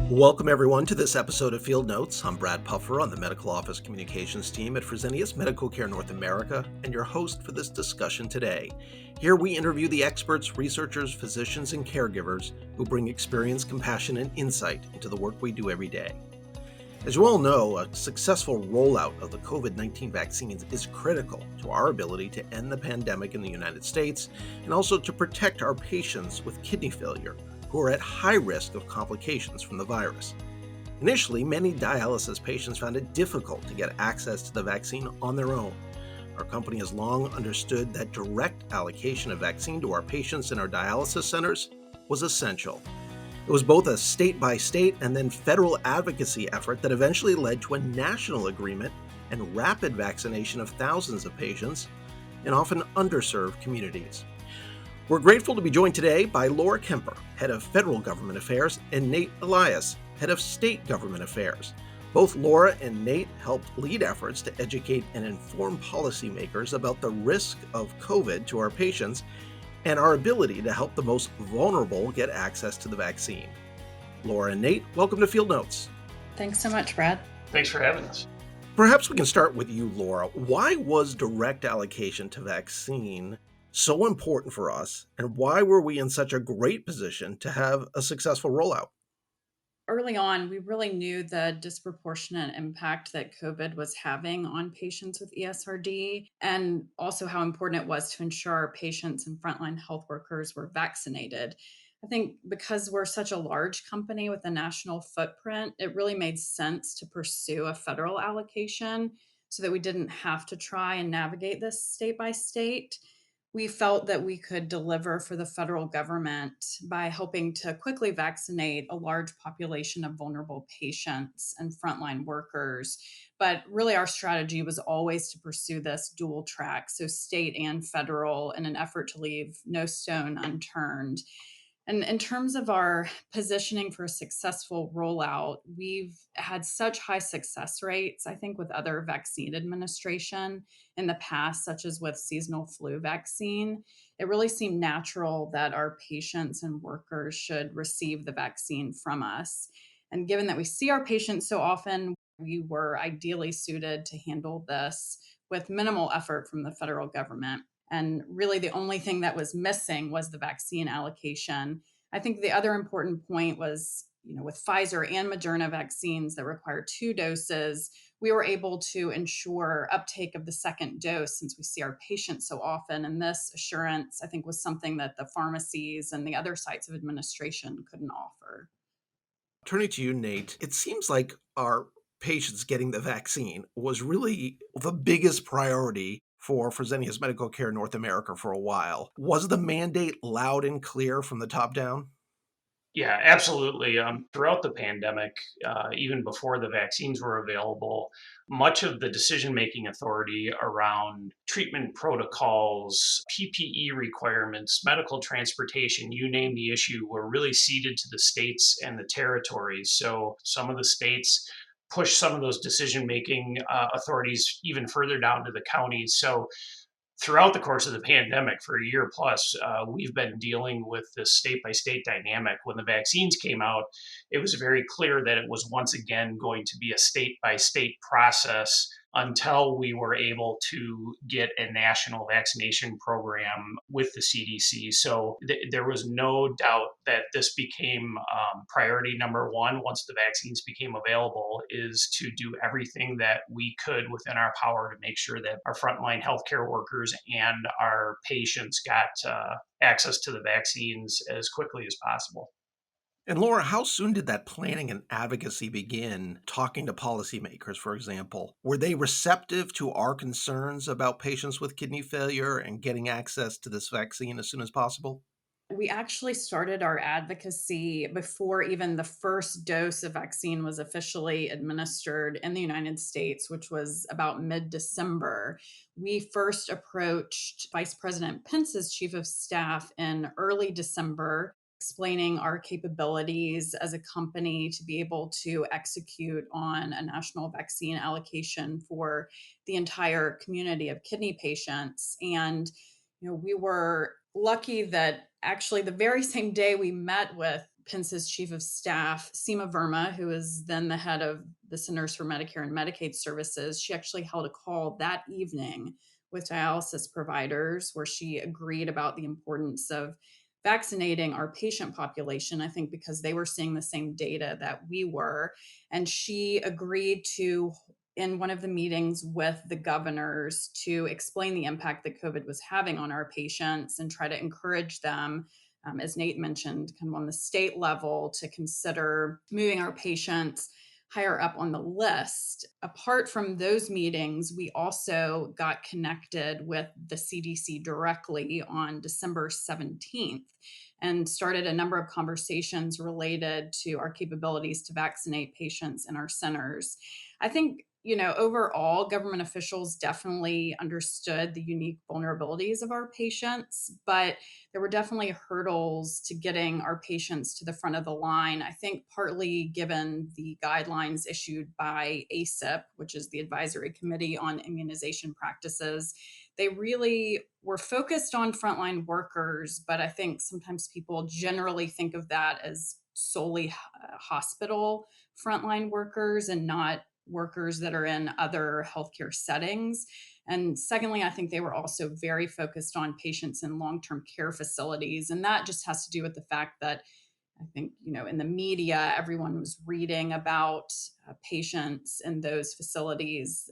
Welcome, everyone, to this episode of Field Notes. I'm Brad Puffer on the Medical Office Communications team at Fresenius Medical Care North America, and your host for this discussion today. Here we interview the experts, researchers, physicians, and caregivers who bring experience, compassion, and insight into the work we do every day. As you all know, a successful rollout of the COVID-19 vaccines is critical to our ability to end the pandemic in the United States and also to protect our patients with kidney failure who are at high risk of complications from the virus. Initially, many dialysis patients found it difficult to get access to the vaccine on their own. Our company has long understood that direct allocation of vaccine to our patients in our dialysis centers was essential. It was both a state-by-state and then federal advocacy effort that eventually led to a national agreement and rapid vaccination of thousands of patients in often underserved communities. We're grateful to be joined today by Laura Kemper, Head of Federal Government Affairs, and Nate Elias, Head of State Government Affairs. Both Laura and Nate helped lead efforts to educate and inform policymakers about the risk of COVID to our patients and our ability to help the most vulnerable get access to the vaccine. Laura and Nate, welcome to Field Notes. Thanks so much, Brad. Thanks for having us. Perhaps we can start with you, Laura. Why was direct allocation to vaccine so important for us, and why were we in such a great position to have a successful rollout? Early on, we really knew the disproportionate impact that COVID was having on patients with ESRD, and also how important it was to ensure our patients and frontline health workers were vaccinated. I think because we're such a large company with a national footprint, it really made sense to pursue a federal allocation so that we didn't have to try and navigate this state by state. We felt that we could deliver for the federal government by helping to quickly vaccinate a large population of vulnerable patients and frontline workers. But really, our strategy was always to pursue this dual track, so state and federal, in an effort to leave no stone unturned. And in terms of our positioning for a successful rollout, we've had such high success rates, I think, with other vaccine administration in the past, such as with seasonal flu vaccine. It really seemed natural that our patients and workers should receive the vaccine from us. And given that we see our patients so often, we were ideally suited to handle this with minimal effort from the federal government. And really, the only thing that was missing was the vaccine allocation. I think the other important point was, with Pfizer and Moderna vaccines that require 2 doses, we were able to ensure uptake of the second dose since we see our patients so often. And this assurance, I think, was something that the pharmacies and the other sites of administration couldn't offer. Turning to you, Nate, it seems like our patients getting the vaccine was really the biggest priority for Fresenius Medical Care North America for a while. Was the mandate loud and clear from the top down? Yeah, absolutely. Throughout the pandemic, even before the vaccines were available, much of the decision-making authority around treatment protocols, PPE requirements, medical transportation, you name the issue, were really ceded to the states and the territories. So some of the states pushed some of those decision-making authorities even further down to the counties. So throughout the course of the pandemic for a year plus, we've been dealing with this state by state dynamic. When the vaccines came out, it was very clear that it was once again going to be a state by state process until we were able to get a national vaccination program with the CDC. So there was no doubt that this became priority number one once the vaccines became available, is to do everything that we could within our power to make sure that our frontline healthcare workers and our patients got access to the vaccines as quickly as possible. And Laura, how soon did that planning and advocacy begin, talking to policymakers, for example? Were they receptive to our concerns about patients with kidney failure and getting access to this vaccine as soon as possible? We actually started our advocacy before even the first dose of vaccine was officially administered in the United States, which was about mid December. We first approached Vice President Pence's chief of staff in early December, explaining our capabilities as a company to be able to execute on a national vaccine allocation for the entire community of kidney patients. And we were lucky that actually the very same day we met with Pence's chief of staff, Seema Verma, who is then the head of the Centers for Medicare and Medicaid Services, she actually held a call that evening with dialysis providers where she agreed about the importance of vaccinating our patient population, I think because they were seeing the same data that we were. And she agreed to, in one of the meetings with the governors, to explain the impact that COVID was having on our patients and try to encourage them, as Nate mentioned, kind of on the state level, to consider moving our patients higher up on the list. Apart from those meetings, we also got connected with the CDC directly on December 17th and started a number of conversations related to our capabilities to vaccinate patients in our centers. I think, overall, government officials definitely understood the unique vulnerabilities of our patients, but there were definitely hurdles to getting our patients to the front of the line. I think partly given the guidelines issued by ACIP, which is the Advisory Committee on Immunization Practices. They really were focused on frontline workers, but I think sometimes people generally think of that as solely hospital frontline workers and not workers that are in other healthcare settings. And secondly, I think they were also very focused on patients in long-term care facilities. And that just has to do with the fact that I think, in the media, everyone was reading about patients in those facilities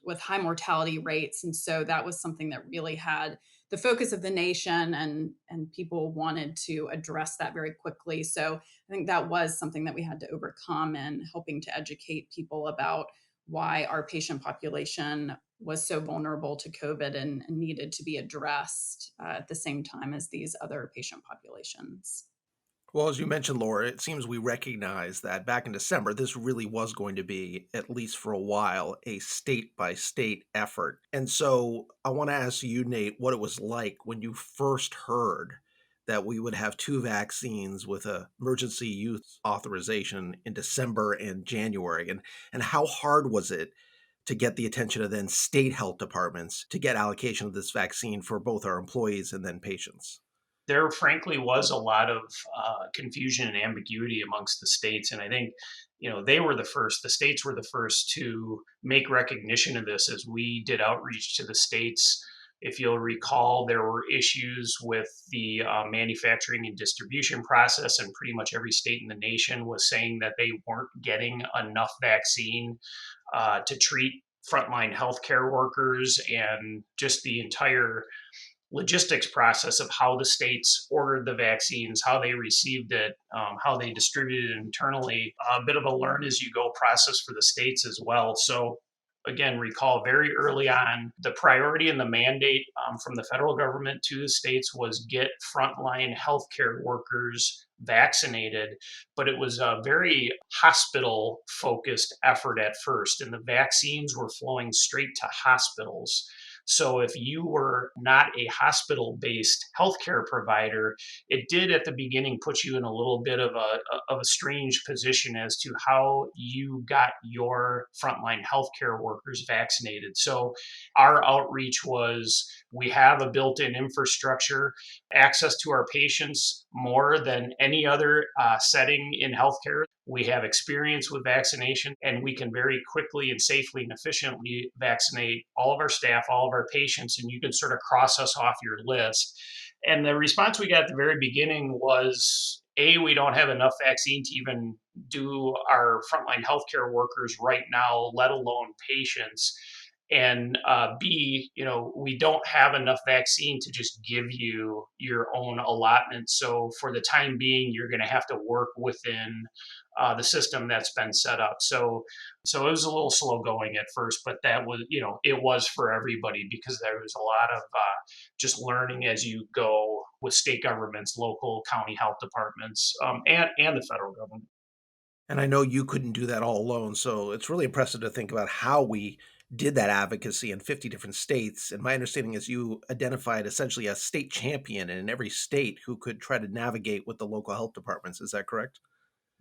with high mortality rates. And so that was something that really had the focus of the nation, and people wanted to address that very quickly. So I think that was something that we had to overcome in helping to educate people about why our patient population was so vulnerable to COVID and needed to be addressed at the same time as these other patient populations. Well, as you mentioned, Laura, it seems we recognize that back in December, this really was going to be, at least for a while, a state by state effort. And so I want to ask you, Nate, what it was like when you first heard that we would have two vaccines with a emergency use authorization in December and January. And how hard was it to get the attention of then state health departments to get allocation of this vaccine for both our employees and then patients? There frankly was a lot of confusion and ambiguity amongst the states. And I think, the states were the first to make recognition of this as we did outreach to the states. If you'll recall, there were issues with the manufacturing and distribution process, and pretty much every state in the nation was saying that they weren't getting enough vaccine to treat frontline healthcare workers, and just the entire logistics process of how the states ordered the vaccines, how they received it, how they distributed it internally, a bit of a learn as you go process for the states as well. So again, recall very early on, the priority and the mandate from the federal government to the states was get frontline healthcare workers vaccinated, but it was a very hospital focused effort at first, and the vaccines were flowing straight to hospitals. So if you were not a hospital based healthcare provider, it did at the beginning put you in a little bit of a strange position as to how you got your frontline healthcare workers vaccinated. So our outreach was, we have a built in infrastructure, access to our patients more than any other setting in healthcare. We have experience with vaccination, and we can very quickly and safely and efficiently vaccinate all of our staff, all of our patients, and you can sort of cross us off your list. And the response we got at the very beginning was, A, we don't have enough vaccine to even do our frontline healthcare workers right now, let alone patients. And B, we don't have enough vaccine to just give you your own allotment. So for the time being, you're going to have to work within the system that's been set up. So it was a little slow going at first, but that was, it was for everybody, because there was a lot of just learning as you go with state governments, local, county health departments, and the federal government. And I know you couldn't do that all alone, so it's really impressive to think about how we did that advocacy in 50 different states. And my understanding is you identified essentially a state champion in every state who could try to navigate with the local health departments. Is that correct?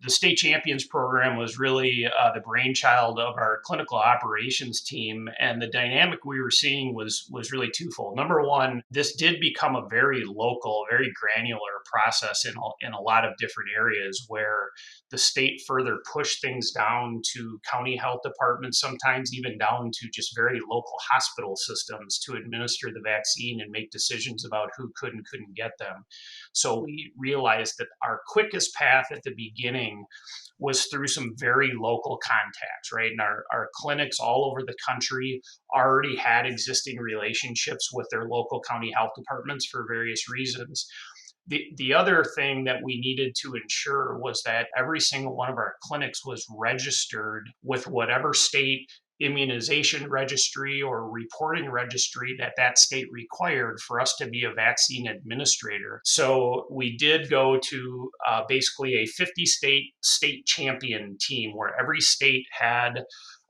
The state champions program was really the brainchild of our clinical operations team, and the dynamic we were seeing was really twofold. Number one, this did become a very local, very granular process in a lot of different areas where the state further pushed things down to county health departments, sometimes even down to just very local hospital systems to administer the vaccine and make decisions about who could and couldn't get them. So we realized that our quickest path at the beginning was through some very local contacts, right? And our clinics all over the country already had existing relationships with their local county health departments for various reasons. The other thing that we needed to ensure was that every single one of our clinics was registered with whatever state immunization registry or reporting registry that state required for us to be a vaccine administrator. So we did go to basically a 50 state champion team where every state had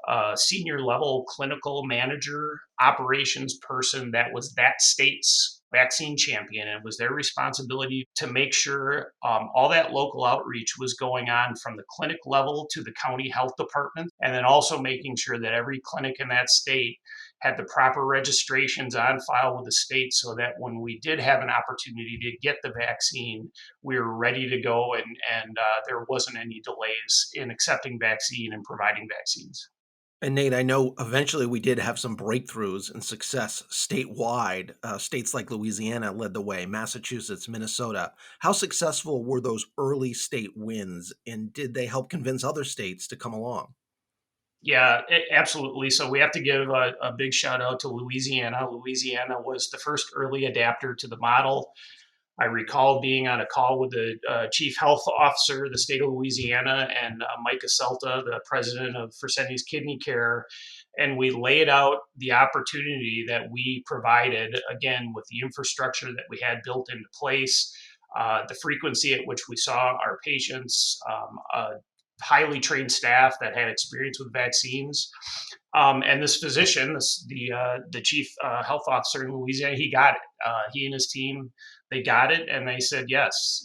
a senior level clinical manager, operations person that was that state's vaccine champion. And it was their responsibility to make sure all that local outreach was going on from the clinic level to the county health department. And then also making sure that every clinic in that state had the proper registrations on file with the state so that when we did have an opportunity to get the vaccine, we were ready to go and there wasn't any delays in accepting vaccine and providing vaccines. And Nate, I know eventually we did have some breakthroughs and success statewide. States like Louisiana led the way, Massachusetts, Minnesota. How successful were those early state wins, and did they help convince other states to come along? Yeah, absolutely. So we have to give a big shout out to Louisiana. Louisiana was the first early adapter to the model. I recall being on a call with the chief health officer of the state of Louisiana and Mike Aselta, the president of Fresenius Kidney Care, and we laid out the opportunity that we provided, again, with the infrastructure that we had built into place, the frequency at which we saw our patients, highly trained staff that had experience with vaccines. And this physician, the chief health officer in Louisiana, he got it. He and his team, they got it, and they said, yes,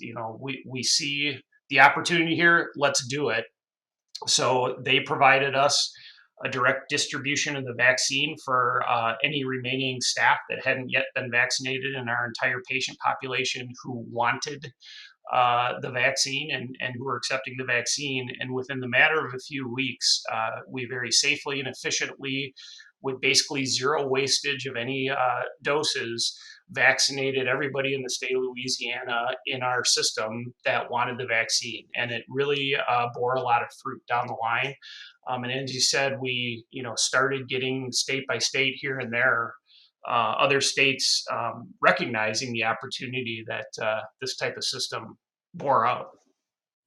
we see the opportunity here. Let's do it. So they provided us a direct distribution of the vaccine for any remaining staff that hadn't yet been vaccinated in our entire patient population who wanted the vaccine and who are accepting the vaccine. And within the matter of a few weeks, we very safely and efficiently, with basically zero wastage of any doses, vaccinated everybody in the state of Louisiana in our system that wanted the vaccine. And it really bore a lot of fruit down the line. And as you said, we started getting state by state here and there other states recognizing the opportunity that this type of system bore out.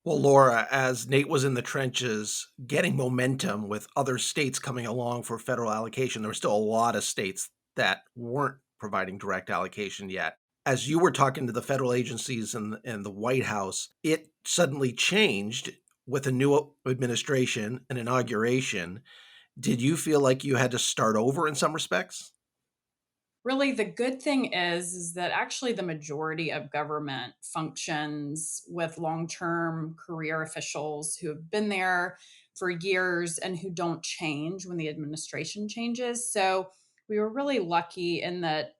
Well, Laura, as Nate was in the trenches getting momentum with other states coming along for federal allocation, there were still a lot of states that weren't providing direct allocation yet. As you were talking to the federal agencies and the White House, it suddenly changed with a new administration, an inauguration. Did you feel like you had to start over in some respects? Really, the good thing is that actually the majority of government functions with long-term career officials who have been there for years and who don't change when the administration changes. So we were really lucky in that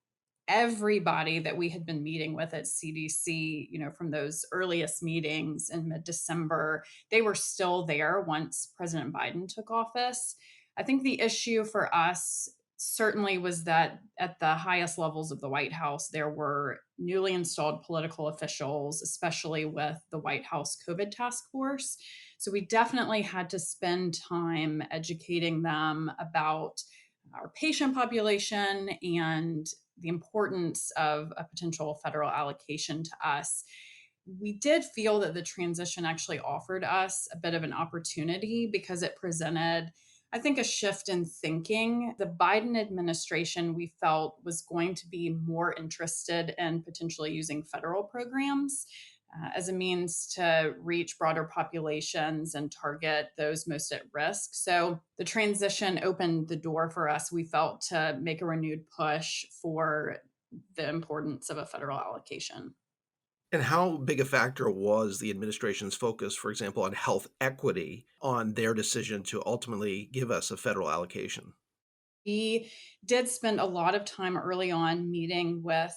everybody that we had been meeting with at CDC, from those earliest meetings in mid-December, they were still there once President Biden took office. I think the issue for us certainly was that at the highest levels of the White House, there were newly installed political officials, especially with the White House COVID task force. So we definitely had to spend time educating them about our patient population and the importance of a potential federal allocation to us. We did feel that the transition actually offered us a bit of an opportunity because it presented, I think, a shift in thinking. The Biden administration, we felt, was going to be more interested in potentially using federal programs as a means to reach broader populations and target those most at risk. So the transition opened the door for us, we felt, to make a renewed push for the importance of a federal allocation. And how big a factor was the administration's focus, for example, on health equity on their decision to ultimately give us a federal allocation? We did spend a lot of time early on meeting with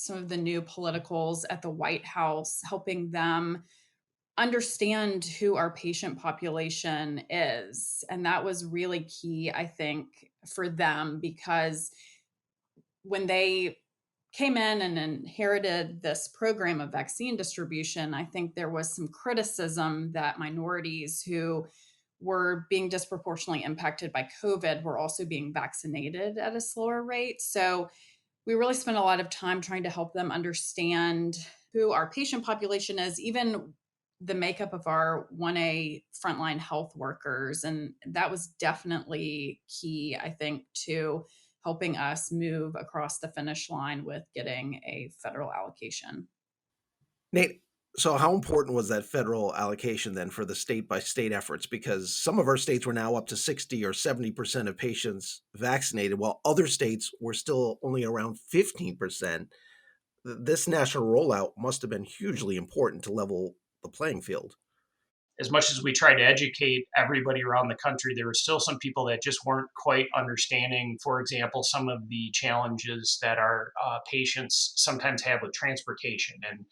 some of the new politicals at the White House, helping them understand who our patient population is. And that was really key, I think, for them, because when they came in and inherited this program of vaccine distribution, I think there was some criticism that minorities who were being disproportionately impacted by COVID were also being vaccinated at a slower rate. So we really spent a lot of time trying to help them understand who our patient population is, even the makeup of our 1A frontline health workers. And that was definitely key, I think, to helping us move across the finish line with getting a federal allocation. Nate, so how important was that federal allocation then for the state by state efforts? Because some of our states were now up to 60 or 70% of patients vaccinated, while other states were still only around 15%. This national rollout must have been hugely important to level the playing field. As much as we tried to educate everybody around the country, there were still some people that just weren't quite understanding, for example, some of the challenges that our patients sometimes have with transportation. And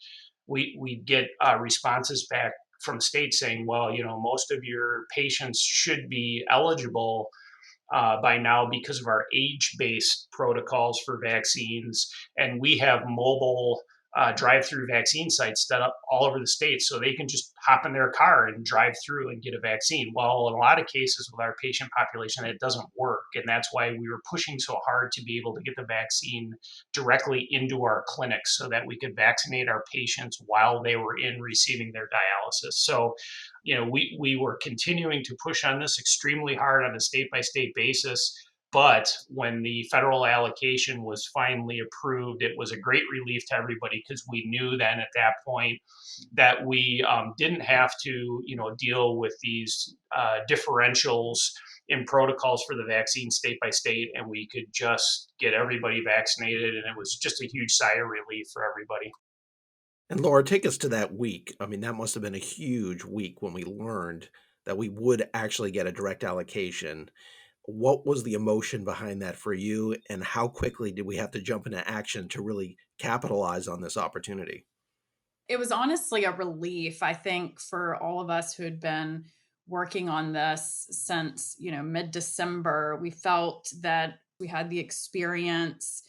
we get responses back from states saying, well, most of your patients should be eligible by now because of our age-based protocols for vaccines, and we have mobile drive-through vaccine sites set up all over the state, so they can just hop in their car and drive through and get a vaccine. Well, in a lot of cases with our patient population, it doesn't work, and that's why we were pushing so hard to be able to get the vaccine directly into our clinics so that we could vaccinate our patients while they were in receiving their dialysis. So we were continuing to push on this extremely hard on a state by state basis. But when the federal allocation was finally approved, it was a great relief to everybody because we knew then at that point that we didn't have to, deal with these differentials in protocols for the vaccine state by state, and we could just get everybody vaccinated, and it was just a huge sigh of relief for everybody. And Laura, take us to that week. I mean, that must have been a huge week when we learned that we would actually get a direct allocation. What was the emotion behind that for you, and how quickly did we have to jump into action to really capitalize on this opportunity? It was honestly a relief, I think, for all of us who had been working on this since, mid-December. We felt that we had the experience,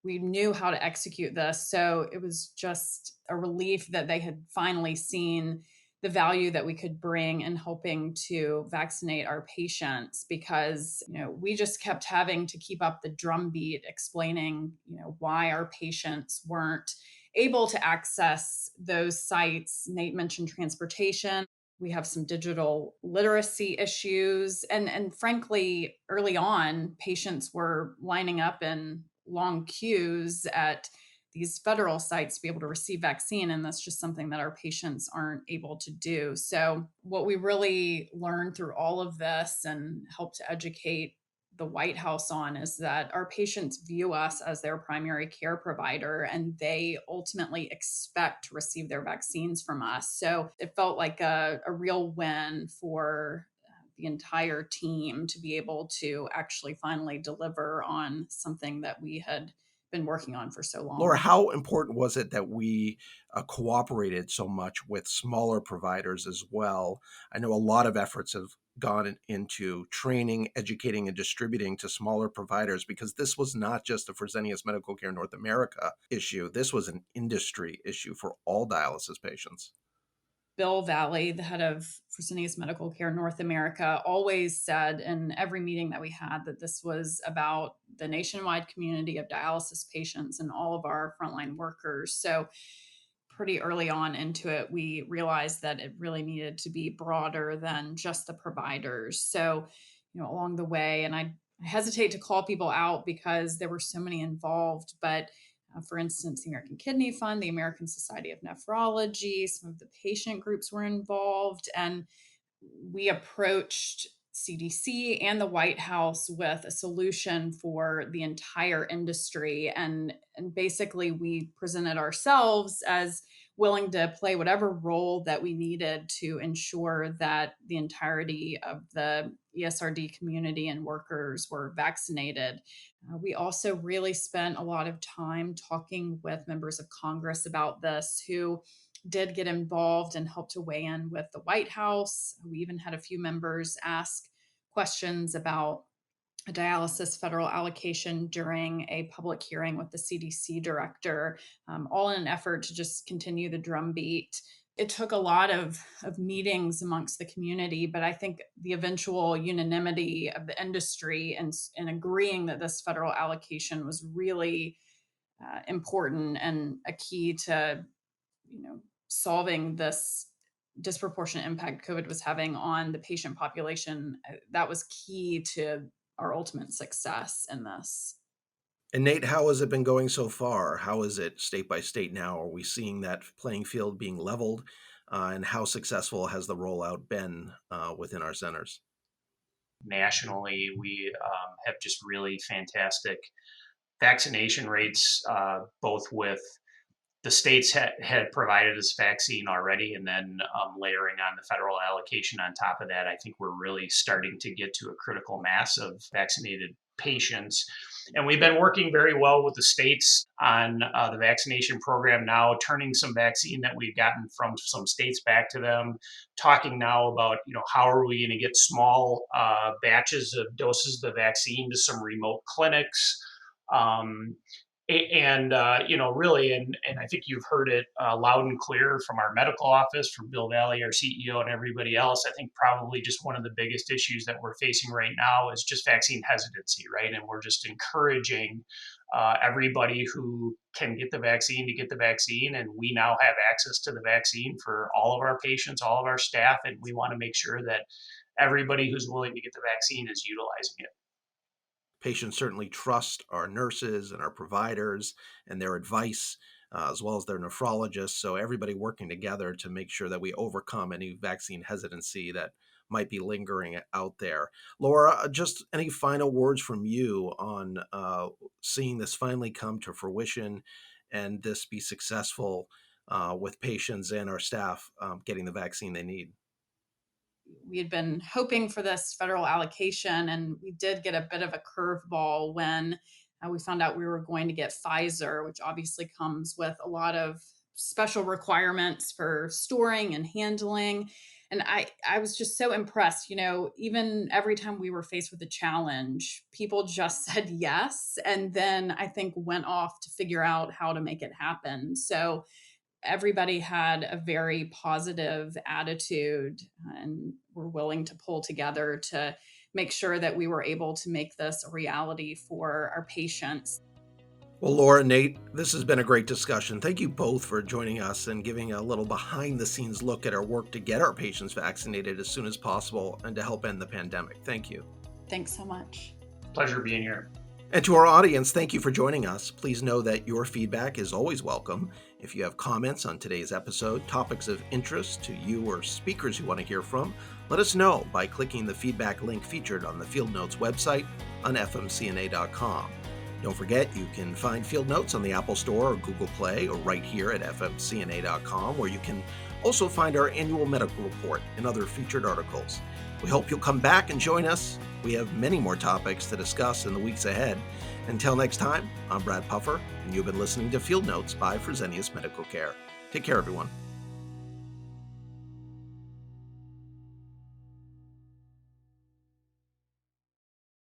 we knew how to execute this. So it was just a relief that they had finally seen the value that we could bring in helping to vaccinate our patients, because we just kept having to keep up the drumbeat explaining why our patients weren't able to access those sites. Nate mentioned transportation. We have some digital literacy issues. And frankly, early on, patients were lining up in long queues at these federal sites to be able to receive vaccine. And that's just something that our patients aren't able to do. So what we really learned through all of this and helped to educate the White House on is that our patients view us as their primary care provider, and they ultimately expect to receive their vaccines from us. So it felt like a real win for the entire team to be able to actually finally deliver on something that we had been working on for so Laura, long. how important was it that we cooperated so much with smaller providers as well? I know a lot of efforts have gone into training, educating, and distributing to smaller providers, because this was not just a Fresenius Medical Care North America issue. This was an industry issue for all dialysis patients. Bill Valley, the head of Fresenius Medical Care North America, always said in every meeting that we had that this was about the nationwide community of dialysis patients and all of our frontline workers. So pretty early on into it, we realized that it really needed to be broader than just the providers. So, along the way, and I hesitate to call people out because there were so many involved, but for instance, the American Kidney Fund, the American Society of Nephrology, some of the patient groups were involved, and we approached CDC and the White House with a solution for the entire industry. And basically, we presented ourselves as willing to play whatever role that we needed to ensure that the entirety of the ESRD community and workers were vaccinated. We also really spent a lot of time talking with members of Congress about this who did get involved and helped to weigh in with the White House. We even had a few members ask questions about a dialysis federal allocation during a public hearing with the CDC director, all in an effort to just continue the drumbeat. It took a lot of meetings amongst the community, but I think the eventual unanimity of the industry and agreeing that this federal allocation was really important and a key to, solving this disproportionate impact COVID was having on the patient population. That was key to our ultimate success in this. And Nate, how has it been going so far? How is it state by state now? Are we seeing that playing field being leveled? And how successful has the rollout been within our centers? Nationally, we have just really fantastic vaccination rates, both with the states had provided us vaccine already, and then layering on the federal allocation on top of that. I think we're really starting to get to a critical mass of vaccinated patients. And we've been working very well with the states on the vaccination program now, turning some vaccine that we've gotten from some states back to them, talking now about, how are we going to get small batches of doses of the vaccine to some remote clinics. Really, and I think you've heard it loud and clear from our medical office, from Bill Valley, our CEO, and everybody else. I think probably just one of the biggest issues that we're facing right now is just vaccine hesitancy, right? And we're just encouraging everybody who can get the vaccine to get the vaccine. And we now have access to the vaccine for all of our patients, all of our staff, and we want to make sure that everybody who's willing to get the vaccine is utilizing it. Patients certainly trust our nurses and our providers and their advice, as well as their nephrologists. So everybody working together to make sure that we overcome any vaccine hesitancy that might be lingering out there. Laura, just any final words from you on seeing this finally come to fruition and this be successful with patients and our staff getting the vaccine they need? We had been hoping for this federal allocation, and we did get a bit of a curveball when we found out we were going to get Pfizer, which obviously comes with a lot of special requirements for storing and handling. And I was just so impressed, even every time we were faced with a challenge, people just said yes. And then I think went off to figure out how to make it happen. So everybody had a very positive attitude and were willing to pull together to make sure that we were able to make this a reality for our patients. Well, Laura, Nate, this has been a great discussion. Thank you both for joining us and giving a little behind the scenes look at our work to get our patients vaccinated as soon as possible and to help end the pandemic. Thank you. Thanks so much. Pleasure being here. And to our audience, thank you for joining us. Please know that your feedback is always welcome. If you have comments on today's episode, topics of interest to you or speakers you want to hear from, let us know by clicking the feedback link featured on the Field Notes website on fmcna.com. Don't forget, you can find Field Notes on the Apple Store or Google Play or right here at fmcna.com, where you can also find our annual medical report and other featured articles. We hope you'll come back and join us. We have many more topics to discuss in the weeks ahead. Until next time, I'm Brad Puffer, and you've been listening to Field Notes by Fresenius Medical Care. Take care, everyone.